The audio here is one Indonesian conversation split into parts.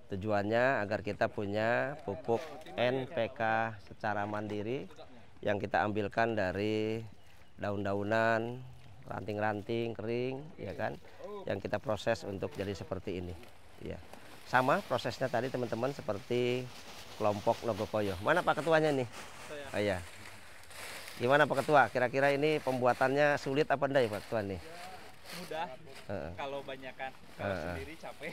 Tujuannya agar kita punya pupuk NPK secara mandiri yang kita ambilkan dari daun-daunan, ranting-ranting kering, ya kan, yang kita proses untuk jadi seperti ini. Ya, sama prosesnya tadi teman-teman seperti kelompok Nogokoyo. Mana Pak Ketuanya nih? Oh ya. Gimana Pak Ketua? Kira-kira ini pembuatannya sulit apa enggak ya Pak Ketua nih? Mudah kalau banyakan, kalau sendiri capek.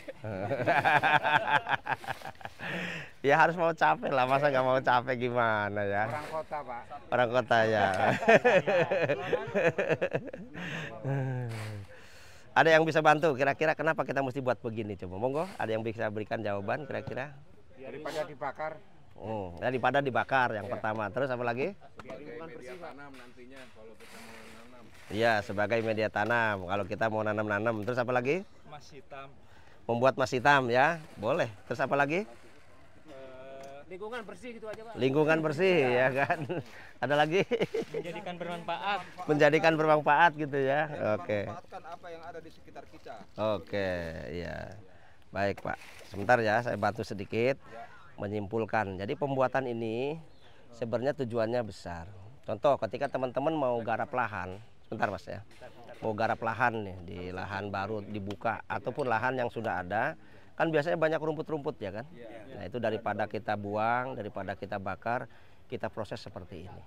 Ya harus mau capek lah, masa nggak mau capek gimana ya? Orang kota, Pak. Orang kota ya. Ada yang bisa bantu kira-kira kenapa kita mesti buat begini? Coba monggo, ada yang bisa berikan jawaban kira-kira? Daripada dibakar. Daripada dibakar yang pertama. Terus apa lagi? Sebagai media tanam nantinya kalau kita mau nanam. Iya, sebagai media tanam kalau kita mau nanam-nanam. Terus apa lagi? Mas hitam. Membuat mas hitam ya, boleh. Terus apa lagi? Lingkungan bersih gitu aja, Pak. Lingkungan bersih ya kan. Ada lagi? Menjadikan bermanfaat. Menjadikan bermanfaat gitu ya. Oke. Manfaatkan apa yang ada di sekitar kita. Oke, ya. Baik, Pak. Sebentar ya, saya bantu sedikit menyimpulkan. Jadi pembuatan ini sebenarnya tujuannya besar. Contoh, ketika teman-teman mau garap lahan, sebentar Mas ya. Mau garap lahan nih di lahan baru dibuka ataupun lahan yang sudah ada, kan biasanya banyak rumput-rumput ya kan. Nah, itu daripada kita buang, daripada kita bakar, kita proses seperti ini.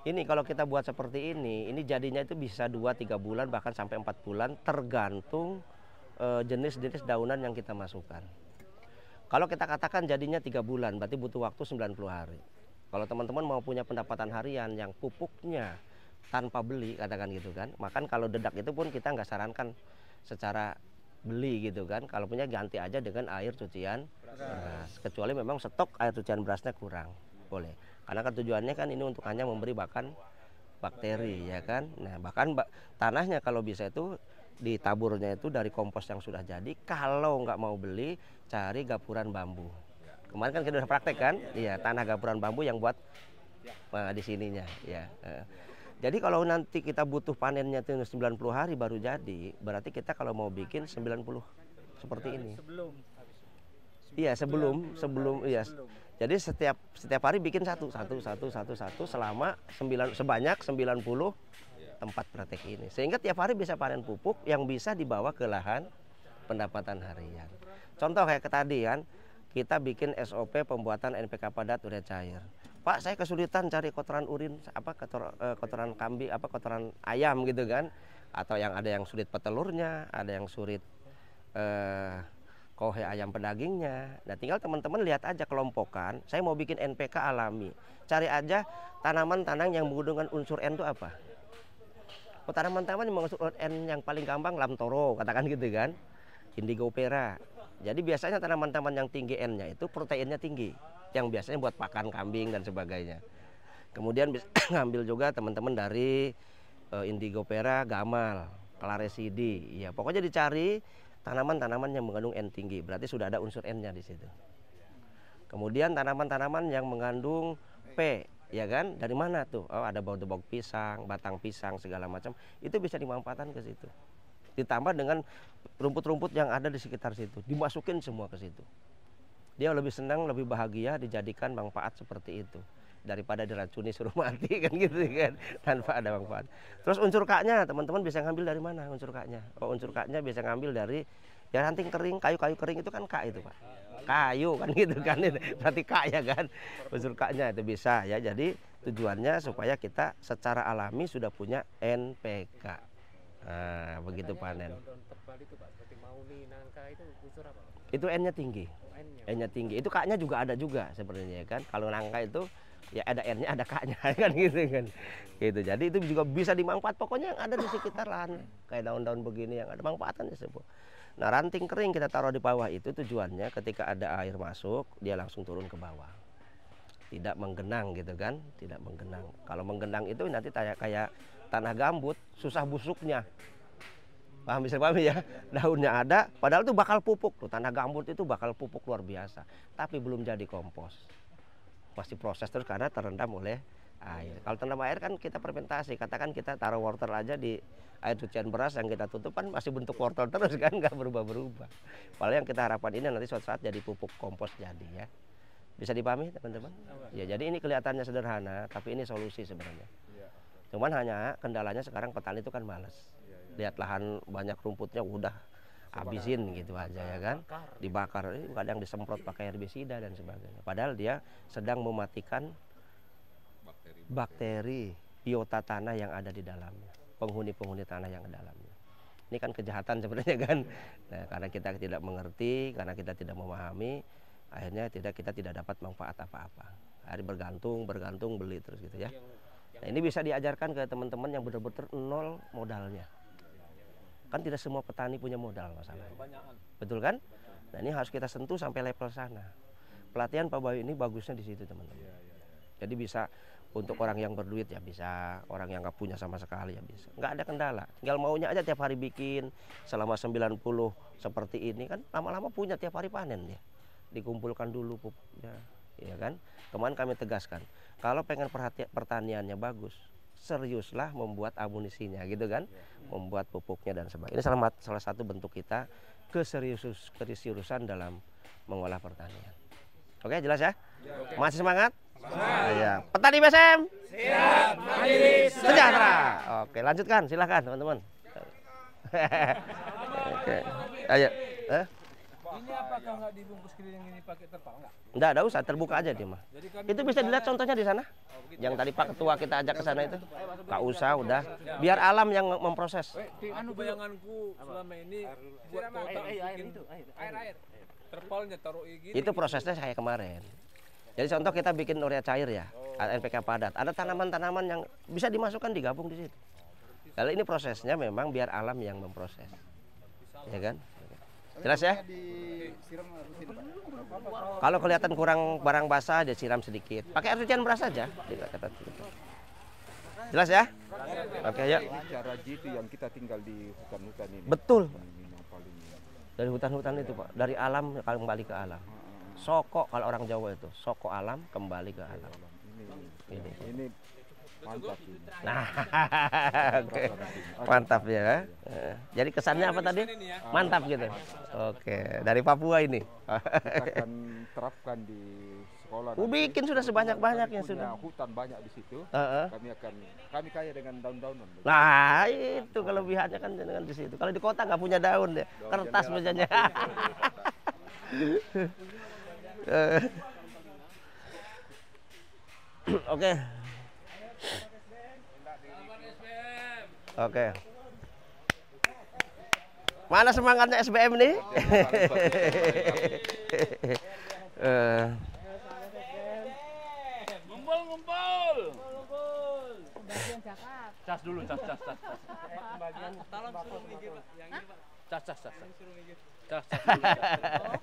Ini kalau kita buat seperti ini jadinya itu bisa 2-3 bulan bahkan sampai 4 bulan tergantung jenis-jenis daunan yang kita masukkan. Kalau kita katakan jadinya 3 bulan, berarti butuh waktu 90 hari. Kalau teman-teman mau punya pendapatan harian yang pupuknya tanpa beli, katakan gitu kan. Makan kalau dedak itu pun kita nggak sarankan secara beli gitu kan. Kalau punya ganti aja dengan air cucian beras. Kecuali memang stok air cucian berasnya kurang, boleh. Karena kan tujuannya kan ini untuk hanya memberi pakan bakteri ya kan. Nah bahkan tanahnya kalau bisa itu ditaburnya itu dari kompos yang sudah jadi. Kalau nggak mau beli, cari gapuran bambu. Kemarin kan kita udah praktek kan, iya tanah gapuran bambu yang buat di sininya ya. Jadi kalau nanti kita butuh panennya itu 90 hari baru jadi, berarti kita kalau mau bikin 90 seperti ini. Iya sebelum iya. Jadi setiap hari bikin satu selama sebanyak 90 tempat praktek ini. Sehingga tiap hari bisa panen pupuk yang bisa dibawa ke lahan pendapatan harian. Contoh kayak tadi kan, kita bikin SOP pembuatan NPK padat urea cair. Pak, saya kesulitan cari kotoran urin, kotoran kambing, kotoran ayam gitu kan. Atau yang ada yang sulit petelurnya, ada yang sulit kohe ayam pedagingnya. Nah tinggal teman-teman lihat aja kelompokan, saya mau bikin NPK alami. Cari aja tanaman-tanaman yang mengandung unsur N itu apa. Tanaman-tanaman yang mengandung unsur N yang paling gampang lamtoro, katakan gitu kan. Indigofera. Jadi biasanya tanaman-tanaman yang tinggi N-nya itu proteinnya tinggi, yang biasanya buat pakan kambing dan sebagainya. Kemudian bisa ngambil juga teman-teman dari Indigofera gamal, claresidi. Ya, pokoknya dicari tanaman-tanaman yang mengandung N tinggi, berarti sudah ada unsur N-nya di situ. Kemudian tanaman-tanaman yang mengandung P, ya kan? Dari mana tuh? Oh, ada bau pisang, batang pisang segala macam. Itu bisa dimanfaatkan ke situ. Ditambah dengan rumput-rumput yang ada di sekitar situ, dimasukin semua ke situ. Dia lebih senang, lebih bahagia dijadikan manfaat seperti itu daripada diracuni suruh mati kan gitu kan, tanpa ada manfaat. Terus unsur K-nya teman-teman bisa ngambil dari mana unsur K-nya? Oh, unsur K-nya bisa ngambil dari ya ranting kering, kayu-kayu kering itu kan K itu Pak. Kayu kan gitu kan, berarti K ya kan. Unsur K-nya itu bisa ya. Jadi tujuannya supaya kita secara alami sudah punya NPK. Nah, begitu panen. Itu N-nya tinggi. N-nya tinggi. Itu K-nya juga ada juga sebenarnya kan. Kalau nangka itu ya ada N-nya, ada K-nya kan gitu kan. Gitu. Jadi itu juga bisa dimanfaat pokoknya yang ada di sekitar lahan. Kayak daun-daun begini yang ada manfaatannya semua. Nah, ranting kering kita taruh di bawah itu tujuannya ketika ada air masuk, dia langsung turun ke bawah. Tidak menggenang gitu kan, tidak menggenang. Kalau menggenang itu nanti kayak tanah gambut, susah busuknya. Bisa paham ya? Daunnya ada, padahal itu bakal pupuk tuh. Tanah gambut itu bakal pupuk luar biasa, tapi belum jadi kompos. Masih proses terus karena terendam oleh air. Kalau terendam air kan kita fermentasi, katakan kita taruh wortel aja di air cucian beras yang kita tutup kan masih bentuk wortel terus kan, nggak berubah-berubah. Padahal yang kita harapkan ini nanti suatu saat jadi pupuk kompos jadi ya. Bisa dipahami teman-teman? Ya, jadi ini kelihatannya sederhana, tapi ini solusi sebenarnya. Cuman hanya kendalanya sekarang petani itu kan males. Lihat lahan banyak rumputnya udah habisin gitu aja ya kan, dibakar, kadang disemprot pakai herbisida dan sebagainya. Padahal dia sedang mematikan bakteri biota tanah yang ada di dalamnya, penghuni-penghuni tanah yang di dalamnya. Ini kan kejahatan sebenarnya kan. Nah, karena kita tidak mengerti, karena kita tidak memahami, akhirnya kita tidak dapat manfaat apa-apa. Hari bergantung beli terus gitu ya. Nah, ini bisa diajarkan ke teman-teman yang benar-benar nol modalnya. Kan tidak semua petani punya modal masalahnya. Betul kan? Nah, ini harus kita sentuh sampai level sana. Pelatihan Pak Bayu ini bagusnya di situ teman-teman. Jadi bisa untuk orang yang berduit ya bisa, orang yang nggak punya sama sekali ya bisa. Nggak ada kendala, tinggal maunya aja tiap hari bikin selama 90 seperti ini kan lama-lama punya tiap hari panen ya. Dikumpulkan dulu pupuknya, ya kan? Kemarin kami tegaskan, kalau pengen pertaniannya bagus, seriuslah membuat amunisinya gitu kan, membuat pupuknya dan sebagainya. Ini salah satu bentuk kita keseriusan dalam mengolah pertanian. Oke, jelas ya? Masih semangat? Ya. Petani BSM siap, mandiri, sejahtera. Oke, lanjutkan, silahkan teman-teman. Oke, ayo. Ini apakah nggak dibungkus keliling ini pakai terpal nggak? Enggak usah, terbuka aja dia mah. Itu bisa dilihat contohnya di sana. Yang tadi Pak Ketua kita ajak ke sana itu. Nggak usah, udah. Biar alam yang memproses. Anu bayanganku selama ini buat kotak bikin air. Terpalnya taruh gini. Itu prosesnya saya kemarin. Jadi contoh kita bikin urea cair ya, NPK padat. Ada tanaman-tanaman yang bisa dimasukkan digabung di situ. Kalau ini prosesnya memang biar alam yang memproses. Ya kan? Jelas ya? Kalau kelihatan kurang barang basah, dia siram sedikit. Pakai air cucian beras saja. Jelas ya? Oke, yuk. Cara itu yang kita tinggal di hutan-hutan ini. Betul. Ini yang paling Dari hutan-hutan itu Pak, dari alam kembali ke alam. Soko kalau orang Jawa itu, soko alam kembali ke alam. ini mantap ini. Nah, oke. Mantap ya. Jadi kesannya apa tadi? Mantap gitu. Oke, dari Papua ini. Kita akan terapkan di sekolah. Bikin sudah sebanyak-banyaknya Punya sudah. hutan banyak di situ. Kami kaya dengan daun-daunan. Nah, itu kelebihannya kan dengan di situ. Kalau di kota nggak punya daun ya, kertas biasanya. Oke. Oke. Mana semangatnya SBM nih? Ngumpul. Cas dulu, cas.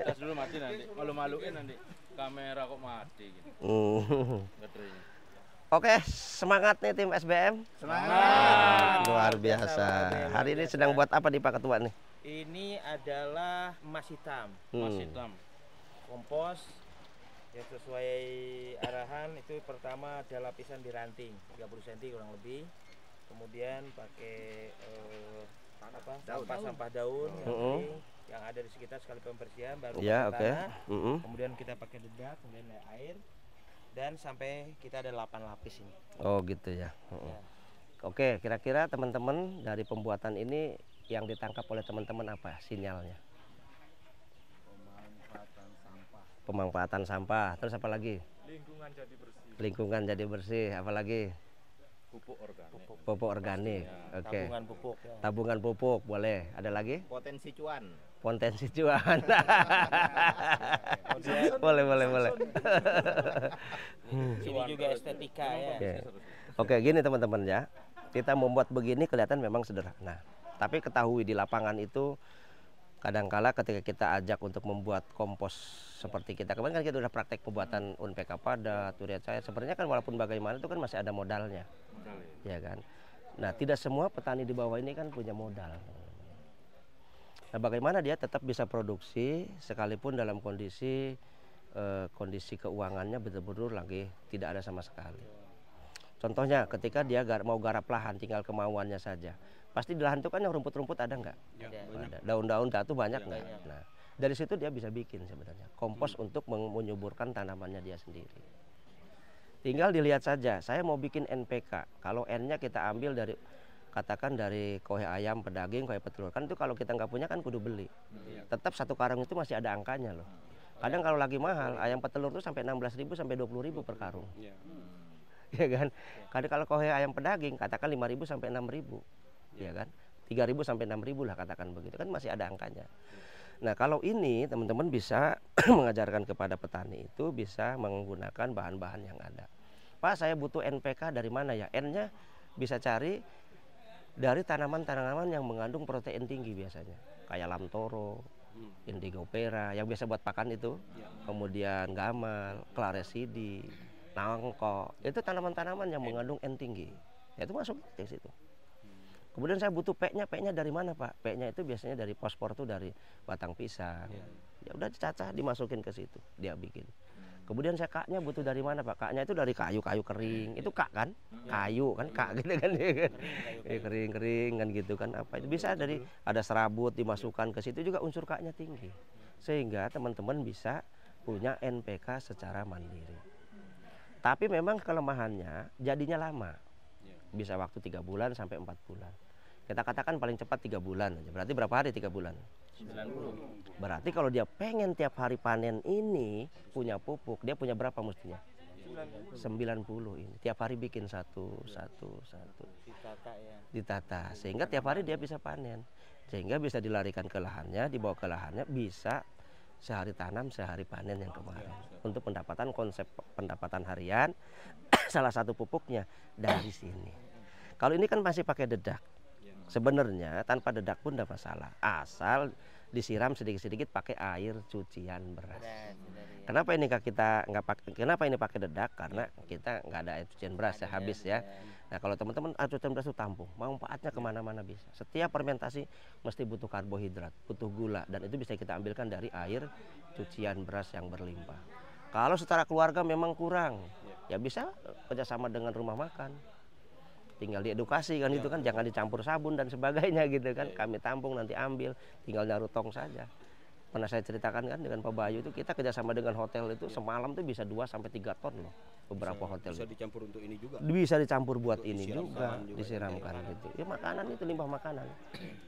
Cas dulu mati nanti. Malu-maluin nanti. Kamera kok mati gitu. Baterainya. Oke, semangat nih tim SBM. Semangat. Luar biasa. Hari ini sedang buat apa di Pak Ketua nih? Ini adalah emas hitam. Mas hitam. Kompos yang sesuai arahan itu pertama ada lapisan di ranting 30 cm kurang lebih. Kemudian pakai sampah daun yang kering, yang ada di sekitar sekali pembersihan baru Ya, pakai oke. tanah. Kemudian kita pakai dedak, kemudian air dan sampai kita ada 8 lapis ini. Oh gitu ya. Ya. Oke, kira-kira teman-teman dari pembuatan ini yang ditangkap oleh teman-teman apa sinyalnya? Pemanfaatan sampah. Terus apa lagi? Lingkungan jadi bersih. Apa lagi? Pupuk organik. Oke. Tabungan pupuk. Ya. Tabungan pupuk boleh. Ada lagi? Potensi cuan. Potensi cuan. boleh. Ini juga estetika ya. Oke, gini teman-teman ya. Kita membuat begini kelihatan memang sederhana. Tapi ketahui di lapangan itu kadangkala ketika kita ajak untuk membuat kompos seperti kita kemarin kan kita udah praktek pembuatan UNPK padat, urea cair. Sebenarnya kan walaupun bagaimana itu kan masih ada modalnya. Ya kan. Nah, tidak semua petani di bawah ini kan punya modal. Nah, bagaimana dia tetap bisa produksi sekalipun dalam kondisi kondisi keuangannya betul-betul lagi tidak ada sama sekali. Contohnya ketika dia mau garap lahan, tinggal kemauannya saja. Pasti di lahan itu kan yang rumput-rumput ada nggak? Ada. Daun-daun jatuh banyak nggak? Nah, dari situ dia bisa bikin sebenarnya kompos untuk menyuburkan tanamannya dia sendiri. Tinggal dilihat saja, saya mau bikin NPK. Kalau N-nya kita ambil dari, katakan dari kohe ayam, pedaging, kohe petelur. Kan itu kalau kita nggak punya kan kudu beli. Tetap satu karung itu masih ada angkanya loh. Kadang kalau lagi mahal, ayam petelur itu sampai 16.000 sampai 20.000 per karung. Ya kan? Kadang kalau kohe ayam pedaging, katakan 5.000 sampai 6.000. Ya kan? 3.000 sampai 6.000 lah katakan begitu. Kan masih ada angkanya. Nah kalau ini teman-teman bisa mengajarkan kepada petani itu bisa menggunakan bahan-bahan yang ada. Pak, saya butuh NPK dari mana ya? N-nya bisa cari dari tanaman-tanaman yang mengandung protein tinggi biasanya. Kayak lamtoro, indigo pera, yang biasa buat pakan itu. Kemudian gamal, claresidi, nangko. Itu tanaman-tanaman yang mengandung N tinggi. Ya, itu masuk ke situ. Kemudian saya butuh P-nya dari mana Pak? P-nya itu biasanya dari fosfor tuh dari batang pisang. Ya udah dicacah dimasukin ke situ, dia bikin. Kemudian saya K-nya butuh dari mana Pak? K-nya itu dari kayu kering. Itu K kan? Kayu kan K gitu kan. Kering kan gitu kan. Apa itu bisa dari ada serabut dimasukkan ke situ juga unsur K-nya tinggi. Sehingga teman-teman bisa punya NPK secara mandiri. Tapi memang kelemahannya jadinya lama. Bisa waktu 3 bulan sampai 4 bulan. Kita katakan paling cepat 3 bulan aja. Berarti berapa hari 3 bulan? 90. Berarti kalau dia pengen tiap hari panen ini punya pupuk, dia punya berapa mestinya? 90 ini. Tiap hari bikin satu. Ditata ya. Ditata. Sehingga tiap hari dia bisa panen. Sehingga bisa dilarikan ke lahannya, dibawa ke lahannya, bisa sehari tanam, sehari panen yang kemarin. Untuk pendapatan, konsep pendapatan harian, salah satu pupuknya dari sini. Kalau ini kan masih pakai dedak. Sebenarnya tanpa dedak pun tidak masalah. Asal disiram sedikit-sedikit pakai air cucian beras. Kenapa ini kita nggak pakai? Kenapa ini pakai dedak? Karena kita nggak ada air cucian beras ya, habis ya. Nah kalau teman-teman air cucian beras itu tampung, manfaatnya kemana-mana bisa. Setiap fermentasi mesti butuh karbohidrat, butuh gula, dan itu bisa kita ambilkan dari air cucian beras yang berlimpah. Kalau secara keluarga memang kurang, ya bisa kerjasama dengan rumah makan. Tinggal diedukasi kan itu kan, jangan dicampur sabun dan sebagainya gitu kan. Kami tampung nanti ambil, tinggal naruh tong saja. Pernah saya ceritakan kan dengan Pak Bayu itu kita kerjasama dengan hotel itu semalam tuh bisa 2 sampai 3 ton loh beberapa hotel. Bisa dicampur untuk ini juga. Bisa dicampur buat untuk ini juga disiramkan gitu. Ya makanan itu limbah makanan.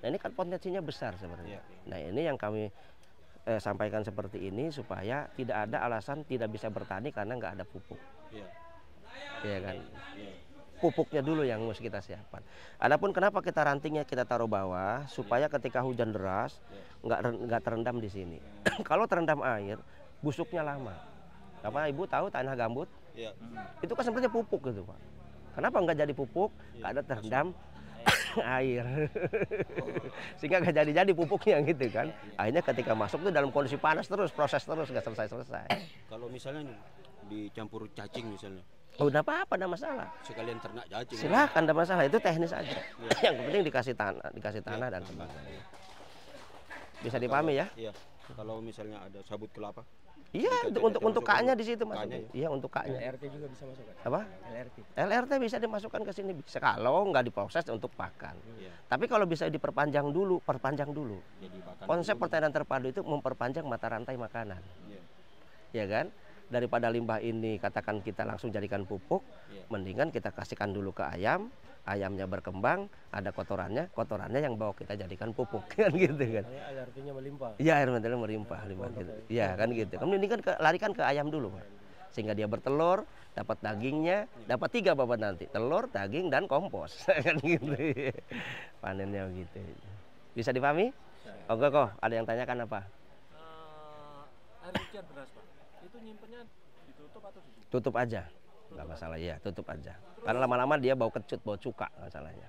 Nah ini kan potensinya besar sebenarnya. Nah ini yang kami sampaikan seperti ini supaya tidak ada alasan tidak bisa bertani karena nggak ada pupuk. Iya kan. Pupuknya dulu yang mesti kita siapkan. Adapun kenapa kita rantingnya kita taruh bawah supaya ketika hujan deras nggak terendam di sini. Kalau terendam air, busuknya lama. Apa Ibu tahu tanah gambut? Itu kan sebenarnya pupuk gitu Pak. Kenapa nggak jadi pupuk? Karena terendam air. Sehingga nggak jadi pupuknya gitu kan. Akhirnya ketika masuk tuh dalam kondisi panas terus, proses terus nggak selesai. Kalau misalnya dicampur cacing misalnya. Oh, udah apa-apa, enggak masalah. Sekalian ternak cacing. Silakan, enggak masalah. Itu teknis aja. Yang penting dikasih tanah dan sebagainya. Bisa dipahami ya? Iya. Kalau misalnya ada sabut kelapa. Iya, untuk K-nya di situ masuk. Iya, untuk K-nya. LRT juga bisa masuk kan? Apa? LRT bisa dimasukkan ke sini bisa kalau nggak diproses untuk pakan. Tapi kalau bisa diperpanjang dulu, perpanjang dulu. Konsep pertanian terpadu itu memperpanjang mata rantai makanan. Ya kan? Daripada limbah ini katakan kita langsung jadikan pupuk, mendingan kita kasihkan dulu ke ayam, ayamnya berkembang, ada kotorannya yang bawa kita jadikan pupuk kan gitu kan. Air artinya melimpah. Iya, air melimpah gitu. Iya kan gitu. Kemudian ini kan larikan ke ayam dulu, Pak. Sehingga dia bertelur, dapat dagingnya, dapat 3 babat nanti, telur, daging dan kompos kan gitu. Panennya begitu. Bisa dipahami? Oke kok, ada yang tanyakan apa? Air cucian beras Pak, itu nyimpennya ditutup atau dibuka? Tutup aja, nggak masalah ya, tutup aja. Karena lama-lama dia bau kecut, bau cuka masalahnya.